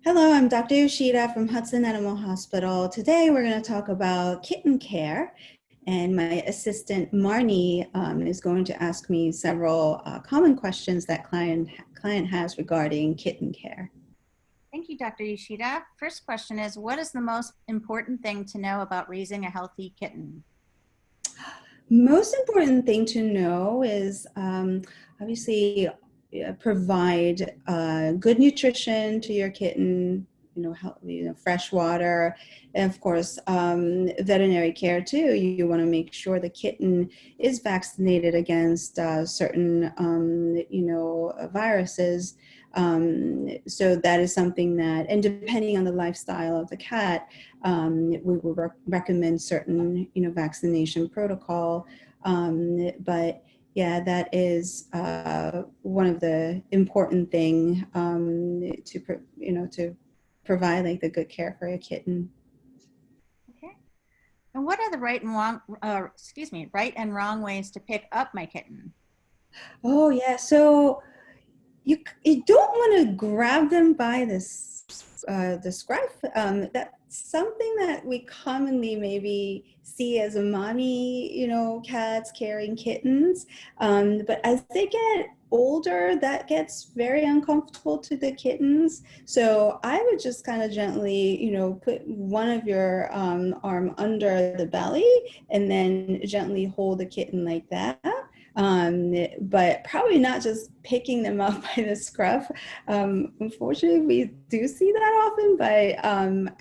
Hello, I'm Dr. Yoshida from Hudson Animal Hospital. Today we're going to talk about kitten care, and my assistant Marnie is going to ask me several common questions that client has regarding kitten care. Thank you, Dr. Yoshida. First question is, what is the most important thing to know about raising a healthy kitten? Most important thing to know is obviously provide good nutrition to your kitten, fresh water, and of course, veterinary care too. You want to make sure the kitten is vaccinated against certain, viruses. So that is something that, and depending on the lifestyle of the cat, we will recommend certain, vaccination protocol. But yeah, that is one of the important thing to provide like the good care for a kitten. Okay. And what are the right and wrong ways to pick up my kitten? Oh yeah, so you don't want to grab them by the scruff. That's something that we commonly maybe see as a mommy, cats carrying kittens. But as they get older, that gets very uncomfortable to the kittens. So I would just kind of gently, put one of your arm under the belly and then gently hold the kitten like that. But probably not just picking them up by the scruff. Unfortunately, we do see that often, but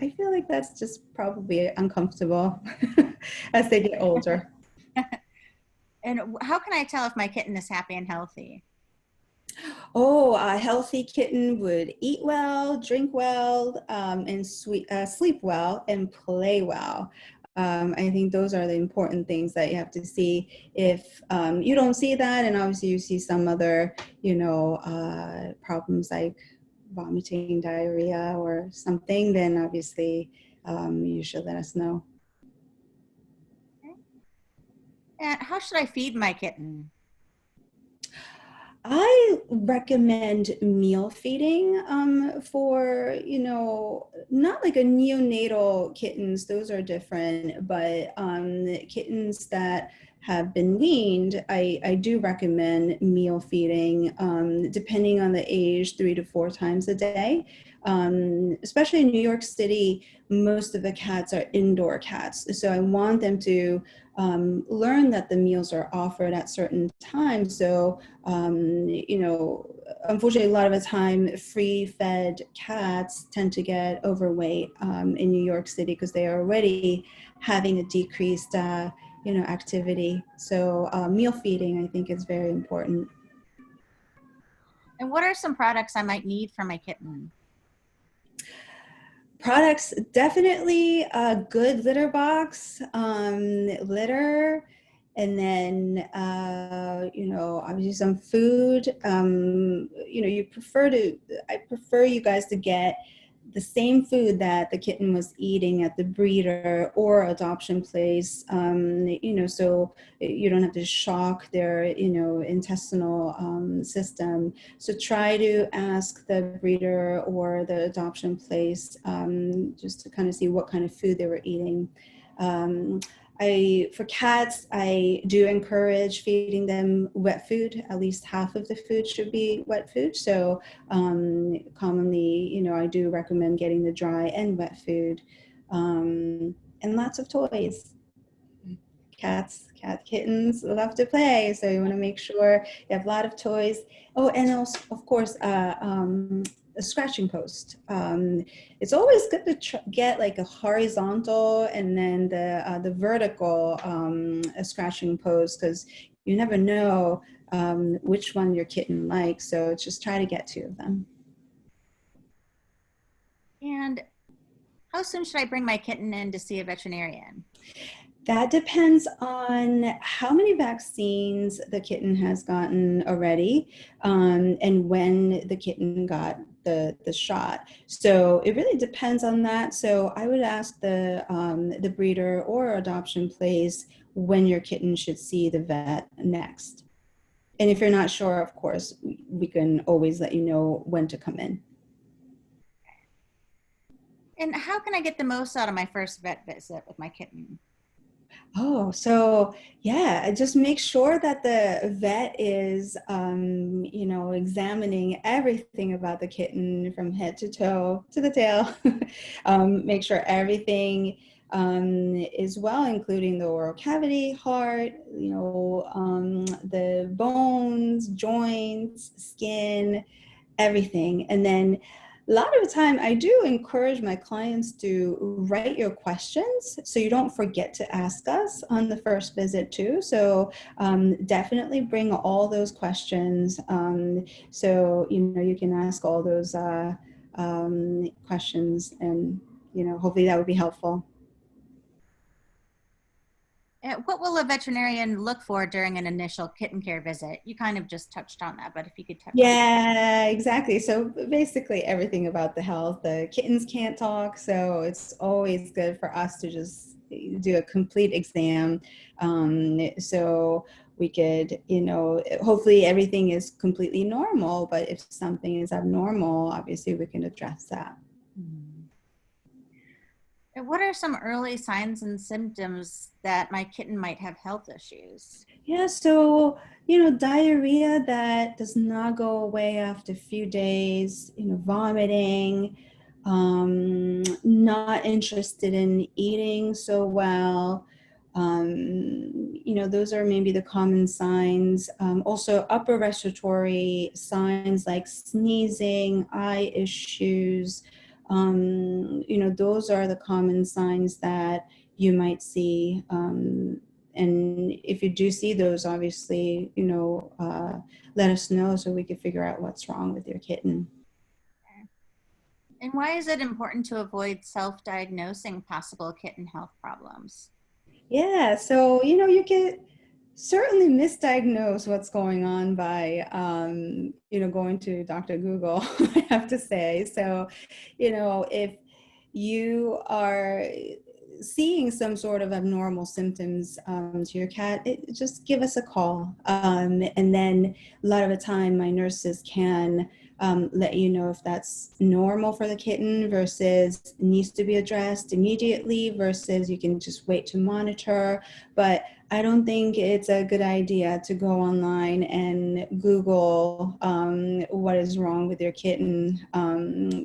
I feel like that's just probably uncomfortable as they get older. And how can I tell if my kitten is happy and healthy? Oh, a healthy kitten would eat well, drink well, and sleep well, and play well. I think those are the important things that you have to see. If you don't see that, and obviously you see some other, problems like vomiting, diarrhea, or something, then obviously you should let us know. Okay. And how should I feed my kitten? I recommend meal feeding for, not like a neonatal kittens, those are different, but kittens that have been weaned, I do recommend meal feeding, depending on the age, 3 to 4 times a day. Especially in New York City, most of the cats are indoor cats. So I want them to learn that the meals are offered at certain times. So unfortunately, a lot of the time, free-fed cats tend to get overweight in New York City because they are already having a decreased, activity. So meal feeding, I think, is very important. And what are some products I might need for my kitten? Products, definitely a good litter box, litter, and then obviously some food. I prefer you guys to get the same food that the kitten was eating at the breeder or adoption place, so you don't have to shock their, intestinal system. So try to ask the breeder or the adoption place just to kind of see what kind of food they were eating. Um, for cats, I do encourage feeding them wet food. At least half of the food should be wet food. So commonly, I do recommend getting the dry and wet food, and lots of toys. Kittens love to play, so you want to make sure you have a lot of toys. Oh, and also, of course, a scratching post. It's always good to get like a horizontal and then the vertical a scratching post, because you never know which one your kitten likes. So just try to get 2 of them. And how soon should I bring my kitten in to see a veterinarian? That depends on how many vaccines the kitten has gotten already, and when the kitten got the shot. So it really depends on that. So I would ask the breeder or adoption place when your kitten should see the vet next. And if you're not sure, of course, we can always let you know when to come in. And how can I get the most out of my first vet visit with my kitten? Oh, so yeah, just make sure that the vet is, examining everything about the kitten from head to toe to the tail. Make sure everything is well, including the oral cavity, heart, the bones, joints, skin, everything. And then a lot of the time I do encourage my clients to write your questions so you don't forget to ask us on the first visit too. So definitely bring all those questions, so you can ask all those questions, and hopefully that would be helpful. What will a veterinarian look for during an initial kitten care visit? You kind of just touched on that, but if you could touch on. Yeah, exactly. So basically everything about the health. The kittens can't talk, so it's always good for us to just do a complete exam. So we could, hopefully everything is completely normal, but if something is abnormal, obviously we can address that. Hmm. And what are some early signs and symptoms that my kitten might have health issues? Yeah, so, diarrhea that does not go away after a few days, vomiting, not interested in eating so well. Those are maybe the common signs. Also, upper respiratory signs like sneezing, eye issues. Those are the common signs that you might see. And if you do see those, obviously, let us know so we can figure out what's wrong with your kitten. And why is it important to avoid self-diagnosing possible kitten health problems? Yeah, so, you can certainly misdiagnose what's going on by, going to Dr. Google, I have to say. So, if you are seeing some sort of abnormal symptoms to your cat, just give us a call. And then a lot of the time, my nurses can let you know if that's normal for the kitten versus needs to be addressed immediately versus you can just wait to monitor. But I don't think it's a good idea to go online and Google what is wrong with your kitten,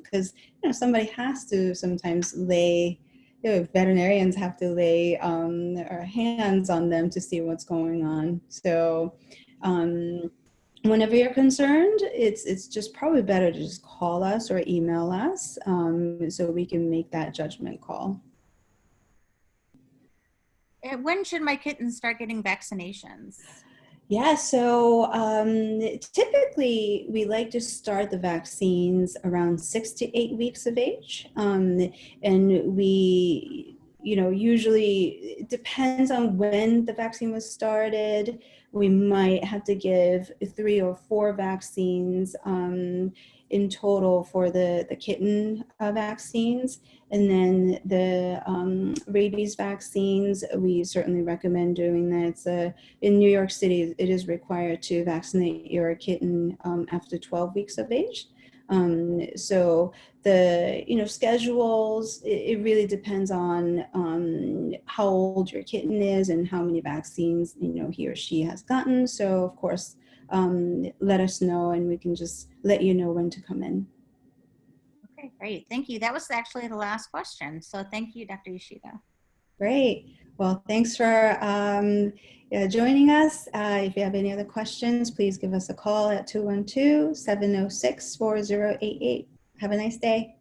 because somebody has to sometimes lay, veterinarians have to lay their hands on them to see what's going on. So whenever you're concerned, it's just probably better to just call us or email us, so we can make that judgment call. When should my kittens start getting vaccinations? Yeah, so typically we like to start the vaccines around 6 to 8 weeks of age. And we, usually it depends on when the vaccine was started. We might have to give 3 or 4 vaccines in total for the kitten vaccines. And then the rabies vaccines, we certainly recommend doing that. It's in New York City, it is required to vaccinate your kitten after 12 weeks of age. So the schedules, it really depends on how old your kitten is and how many vaccines he or she has gotten. So of course, let us know and we can just let you know when to come in. Okay, great. Thank you. That was actually the last question. So thank you, Dr. Yoshida. Great. Well, thanks for yeah, joining us. If you have any other questions, please give us a call at 212-706-4088. Have a nice day.